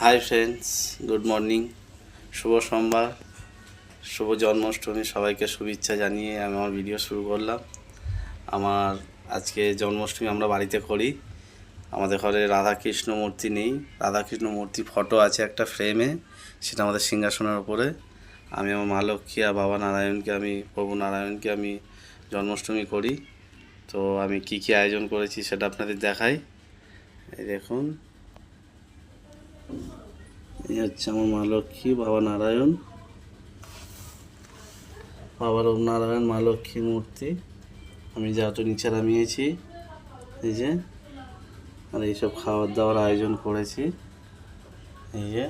High friends, good morning. শুভ সোমবার, শুভ জন্মাষ্টমী। সবাইকে শুভেচ্ছা জানিয়ে আমি আমার ভিডিও শুরু করলাম। আমার আজকে জন্মাষ্টমী আমরা বাড়িতে করি। আমাদের ঘরে রাধাকৃষ্ণ মূর্তি নেই, রাধাকৃষ্ণ মূর্তি ফটো আছে একটা ফ্রেমে, সেটা আমাদের সিংহাসনের ওপরে। আমি আমার মা লক্ষ্মী আর বাবা নারায়ণকে, প্রভু নারায়ণকে আমি জন্মাষ্টমী করি। তো আমি কি কি আয়োজন করেছি সেটা আপনাদের দেখাই। এই দেখুন, এই হচ্ছে আমার মা লক্ষ্মী, বাবা নারায়ণ, বাবা নারায়ণ, মা লক্ষ্মীর মূর্তি। আমি যাটা নিচে নামিয়েছি, এই যে, আর এইসব খাবার দাবার আয়োজন করেছি। এই যে